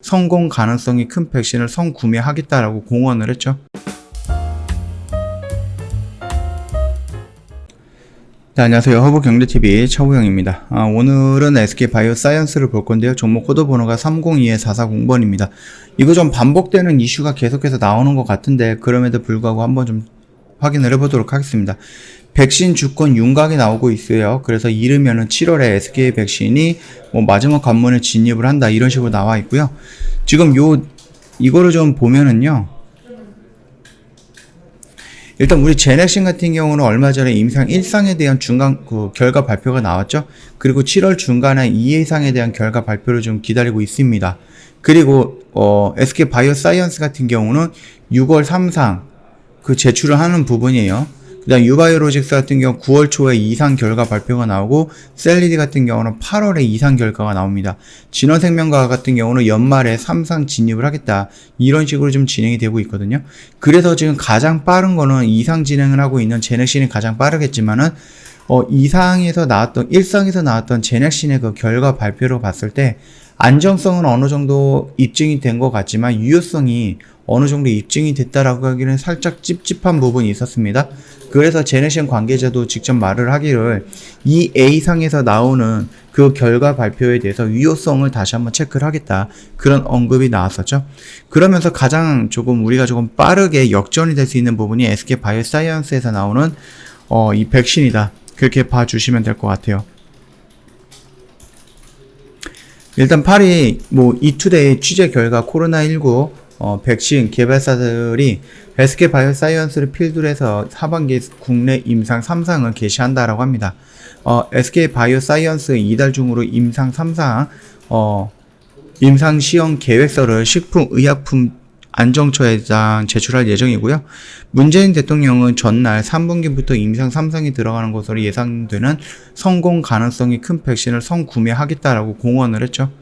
성공 가능성이 큰 백신을 선구매하겠다라고 공언을 했죠. 네, 안녕하세요. 허브경제TV 차우영입니다. 오늘은 SK바이오사이언스를 볼 건데요. 종목 코드 번호가 3021-440번입니다. 이거 좀 반복되는 이슈가 계속해서 나오는 것 같은데 그럼에도 불구하고 한번 좀 확인을 해보도록 하겠습니다. 백신 주권 윤곽이 나오고 있어요. 그래서 이르면은 7월에 SK 백신이 마지막 관문에 진입을 한다 이런 식으로 나와 있고요. 지금 이거를 좀 보면은요. 일단 우리 제넥신 같은 경우는 얼마 전에 임상 1상에 대한 중간 결과 발표가 나왔죠. 그리고 7월 중간에 2상에 대한 결과 발표를 좀 기다리고 있습니다. 그리고 SK 바이오사이언스 같은 경우는 6월 3상 제출을 하는 부분이에요. 그다음 유바이오로직스 같은 경우 9월 초에 2상 결과 발표가 나오고 셀리디 같은 경우는 8월에 2상 결과가 나옵니다. 진원생명과학 같은 경우는 연말에 3상 진입을 하겠다. 이런 식으로 좀 진행이 되고 있거든요. 그래서 지금 가장 빠른 거는 2상 진행을 하고 있는 제넥신이 가장 빠르겠지만은 2상에서 나왔던 1상에서 나왔던 제넥신의 그 결과 발표로 봤을 때 안정성은 어느 정도 입증이 된 것 같지만 유효성이 어느 정도 입증이 됐다라고 하기는 살짝 찝찝한 부분이 있었습니다. 그래서 제넥신 관계자도 직접 말을 하기를 이 A상에서 나오는 그 결과 발표에 대해서 유효성을 다시 한번 체크를 하겠다. 그런 언급이 나왔었죠. 그러면서 가장 우리가 조금 빠르게 역전이 될 수 있는 부분이 SK 바이오사이언스에서 나오는 이 백신이다. 그렇게 봐주시면 될 것 같아요. 일단 8위 이투데이 취재 결과 코로나19 백신 개발사들이 SK 바이오사이언스를 필두로 해서 하반기 국내 임상 3상을 개시한다라고 합니다. SK 바이오사이언스 이달 중으로 임상 3상 임상 시험 계획서를 식품의약품 안정처에 제출할 예정이고요. 문재인 대통령은 전날 3분기부터 임상 3상이 들어가는 것으로 예상되는 성공 가능성이 큰 백신을 선구매하겠다라고 공언을 했죠.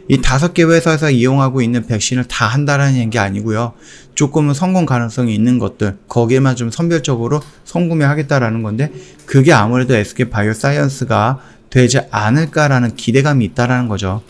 이 5개 회사에서 이용하고 있는 백신을 다 한다라는 게 아니고요. 조금은 성공 가능성이 있는 것들, 거기에만 좀 선별적으로 선구매하겠다라는 건데, 그게 아무래도 SK 바이오사이언스가 되지 않을까라는 기대감이 있다라는 거죠.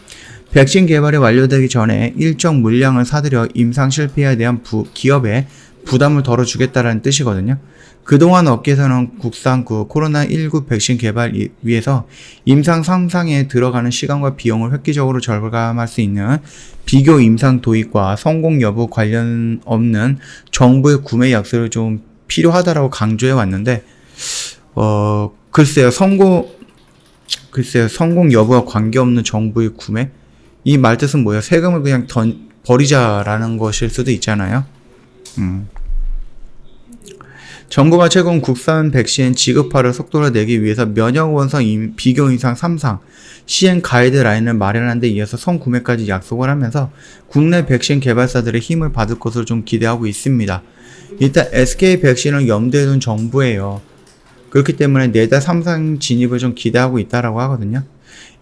백신 개발이 완료되기 전에 일정 물량을 사들여 임상 실패에 대한 기업에 부담을 덜어주겠다라는 뜻이거든요. 그동안 업계에서는 국산 코로나19 백신 개발 위해서 임상 3상에 들어가는 시간과 비용을 획기적으로 절감할 수 있는 비교 임상 도입과 성공 여부 관련 없는 정부의 구매 약속을 좀 필요하다라고 강조해 왔는데, 글쎄요, 성공 여부와 관계없는 정부의 구매? 이 말뜻은 뭐예요? 세금을 그냥 버리자라는 것일 수도 있잖아요. 정부가 최근 국산 백신 지급화를 속도를 내기 위해서 면역 원성 비교 임상 3상 시행 가이드라인을 마련한 데 이어서 선구매까지 약속을 하면서 국내 백신 개발사들의 힘을 받을 것으로 좀 기대하고 있습니다. 일단 SK 백신을 염두에 둔 정부예요. 그렇기 때문에 내달 3상 진입을 좀 기대하고 있다라고 하거든요.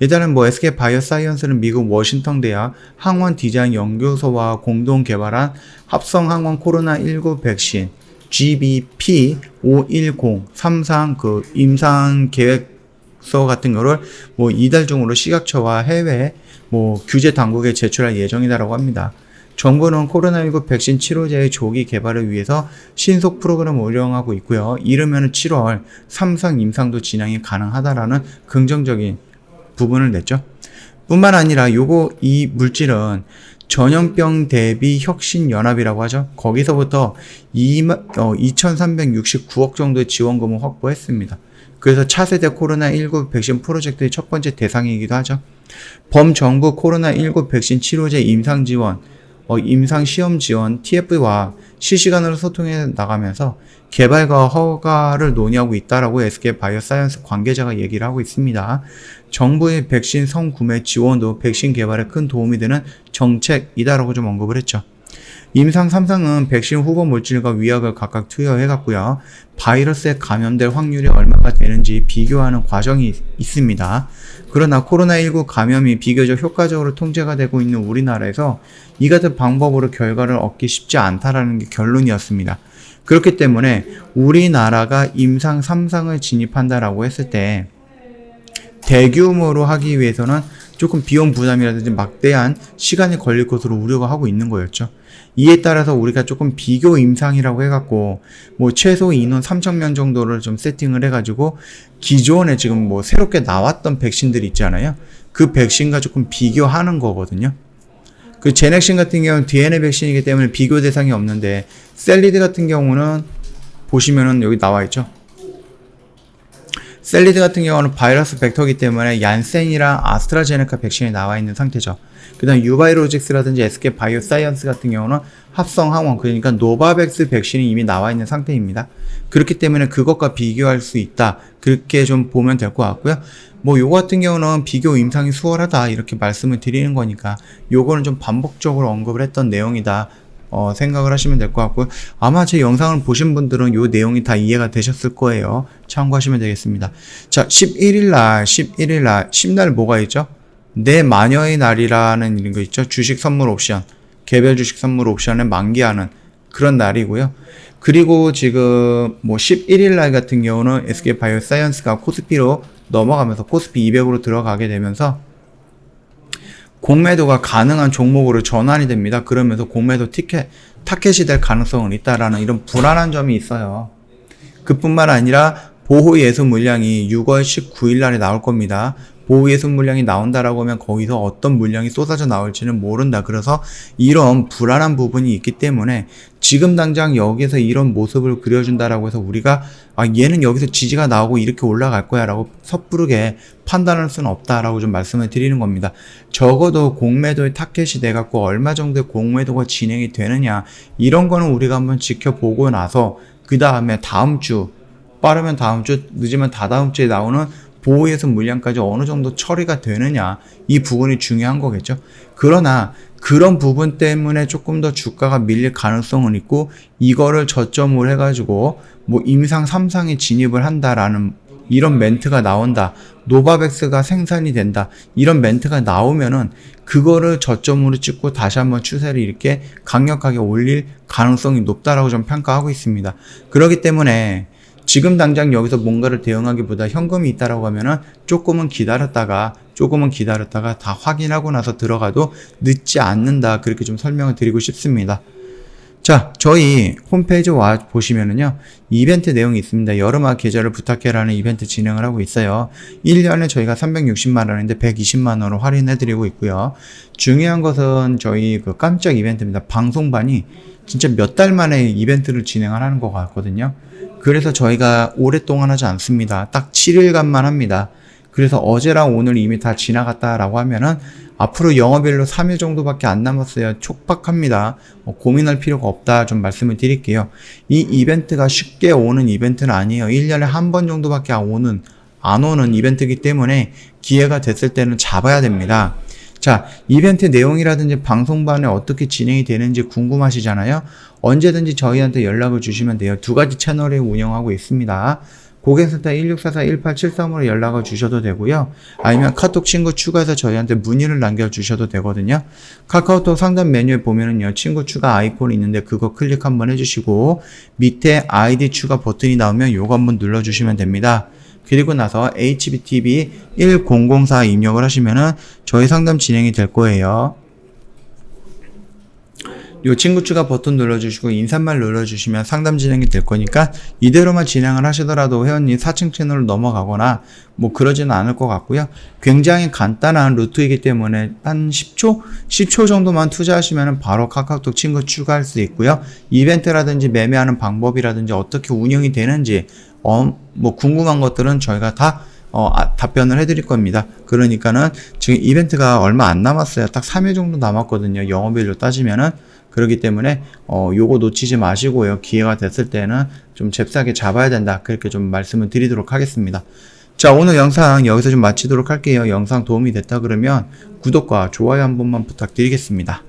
일단은 SK 바이오사이언스는 미국 워싱턴 대학 항원 디자인 연구소와 공동 개발한 합성 항원 코로나19 백신 GBP510 3상 임상 계획서 같은 거를 이달 중으로 식약처와 해외 규제 당국에 제출할 예정이다라고 합니다. 정부는 코로나19 백신 치료제의 조기 개발을 위해서 신속 프로그램을 운영하고 있고요. 이르면 7월 3상 임상도 진행이 가능하다라는 긍정적인 부분을 냈죠. 뿐만 아니라 이 물질은 전염병 대비 혁신 연합이라고 하죠. 거기서부터 2,369억 정도의 지원금을 확보했습니다. 그래서 차세대 코로나19 백신 프로젝트의 첫 번째 대상이기도 하죠. 범정부 코로나19 백신 치료제 임상 지원, 임상 시험 지원 TF와 실시간으로 소통해 나가면서 개발과 허가를 논의하고 있다라고 SK 바이오사이언스 관계자가 얘기를 하고 있습니다. 정부의 백신 선구매 지원도 백신 개발에 큰 도움이 되는 정책이다라고 좀 언급을 했죠. 임상 3상은 백신 후보 물질과 위약을 각각 투여해갔고요. 바이러스에 감염될 확률이 얼마가 되는지 비교하는 과정이 있습니다. 그러나 코로나19 감염이 비교적 효과적으로 통제가 되고 있는 우리나라에서 이 같은 방법으로 결과를 얻기 쉽지 않다라는 게 결론이었습니다. 그렇기 때문에 우리나라가 임상 3상을 진입한다라고 했을 때 대규모로 하기 위해서는 조금 비용 부담이라든지 막대한 시간이 걸릴 것으로 우려가 하고 있는 거였죠. 이에 따라서 우리가 조금 비교 임상이라고 해갖고 뭐 최소 인원 3,000명 정도를 좀 세팅을 해가지고 기존에 지금 뭐 새롭게 나왔던 백신들이 있잖아요. 그 백신과 조금 비교하는 거거든요. 그 제넥신 같은 경우는 DNA 백신이기 때문에 비교 대상이 없는데, 셀리드 같은 경우는 보시면은 여기 나와 있죠. 셀리드 같은 경우는 바이러스 벡터이기 때문에 얀센이랑 아스트라제네카 백신이 나와 있는 상태죠. 그 다음 유바이로직스라든지 SK 바이오사이언스 같은 경우는 합성 항원, 그러니까 노바백스 백신이 이미 나와 있는 상태입니다. 그렇기 때문에 그것과 비교할 수 있다, 그렇게 좀 보면 될 것 같고요. 뭐 요거 같은 경우는 비교 임상이 수월하다 이렇게 말씀을 드리는 거니까 요거는 좀 반복적으로 언급을 했던 내용이다 생각을 하시면 될 것 같고요. 아마 제 영상을 보신 분들은 요 내용이 다 이해가 되셨을 거예요. 참고하시면 되겠습니다. 자, 11일날 10날 뭐가 있죠? 내 마녀의 날이라는 이런 거 있죠. 주식 선물 옵션, 개별 주식 선물 옵션에 만기하는 그런 날이고요. 그리고 지금 뭐 11일날 같은 경우는 SK 바이오사이언스가 코스피로 넘어가면서 코스피 200으로 들어가게 되면서 공매도가 가능한 종목으로 전환이 됩니다. 그러면서 공매도 타켓이 될 가능성은 있다라는 이런 불안한 점이 있어요. 그뿐만 아니라 보호 예수 물량이 6월 19일 날에 나올 겁니다. 보호 예수 물량이 나온다라고 하면 거기서 어떤 물량이 쏟아져 나올지는 모른다. 그래서 이런 불안한 부분이 있기 때문에 지금 당장 여기서 이런 모습을 그려준다라고 해서 우리가 얘는 여기서 지지가 나오고 이렇게 올라갈 거야 라고 섣부르게 판단할 수는 없다라고 좀 말씀을 드리는 겁니다. 적어도 공매도의 타켓이 돼갖고 얼마 정도의 공매도가 진행이 되느냐, 이런 거는 우리가 한번 지켜보고 나서 그 다음에 다음 주, 빠르면 다음 주, 늦으면 다다음 주에 나오는 보호예수 물량까지 어느 정도 처리가 되느냐, 이 부분이 중요한 거겠죠. 그러나 그런 부분 때문에 조금 더 주가가 밀릴 가능성은 있고, 이거를 저점으로 해가지고 뭐 임상 3상에 진입을 한다라는 이런 멘트가 나온다, 노바백스가 생산이 된다, 이런 멘트가 나오면은 그거를 저점으로 찍고 다시 한번 추세를 이렇게 강력하게 올릴 가능성이 높다라고 좀 평가하고 있습니다. 그렇기 때문에 지금 당장 여기서 뭔가를 대응하기보다 현금이 있다라고 하면은 조금은 기다렸다가 다 확인하고 나서 들어가도 늦지 않는다, 그렇게 좀 설명을 드리고 싶습니다. 자, 저희 홈페이지 와 보시면은요, 이벤트 내용이 있습니다. 여름아 계절을 부탁해라는 이벤트 진행을 하고 있어요. 1년에 저희가 360만원인데 120만원으로 할인해드리고 있고요. 중요한 것은 저희 그 깜짝 이벤트입니다. 방송반이 진짜 몇 달 만에 이벤트를 진행을 하는 것 같거든요. 그래서 저희가 오랫동안 하지 않습니다. 딱 7일간만 합니다. 그래서 어제랑 오늘 이미 다 지나갔다라고 하면은 앞으로 영업일로 3일 정도밖에 안 남았어요. 촉박합니다. 고민할 필요가 없다 좀 말씀을 드릴게요. 이 이벤트가 쉽게 오는 이벤트는 아니에요. 1년에 한 번 정도밖에 안 오는 이벤트이기 때문에 기회가 됐을 때는 잡아야 됩니다. 자, 이벤트 내용이라든지 방송반에 어떻게 진행이 되는지 궁금하시잖아요. 언제든지 저희한테 연락을 주시면 돼요. 두 가지 채널을 운영하고 있습니다. 고객센터 1644-1873으로 연락을 주셔도 되고요. 아니면 카톡 친구 추가해서 저희한테 문의를 남겨주셔도 되거든요. 카카오톡 상단 메뉴에 보면은요, 친구 추가 아이콘이 있는데 그거 클릭 한번 해주시고 밑에 아이디 추가 버튼이 나오면 요거 한번 눌러주시면 됩니다. 그리고 나서 HBTV 1004 입력을 하시면은 저희 상담 진행이 될 거예요. 요 친구 추가 버튼 눌러주시고 인사말 눌러주시면 상담 진행이 될 거니까 이대로만 진행을 하시더라도 회원님 4층 채널로 넘어가거나 뭐 그러지는 않을 것 같고요. 굉장히 간단한 루트이기 때문에 한 10초 정도만 투자하시면 바로 카카오톡 친구 추가할 수 있고요. 이벤트라든지 매매하는 방법이라든지 어떻게 운영이 되는지 뭐 궁금한 것들은 저희가 다 답변을 해드릴 겁니다. 그러니까는 지금 이벤트가 얼마 안 남았어요. 딱 3일 정도 남았거든요. 영업일로 따지면은. 그렇기 때문에 요거 놓치지 마시고요. 기회가 됐을 때는 좀 잽싸게 잡아야 된다, 그렇게 좀 말씀을 드리도록 하겠습니다. 자, 오늘 영상 여기서 좀 마치도록 할게요. 영상 도움이 됐다 그러면 구독과 좋아요 한 번만 부탁드리겠습니다.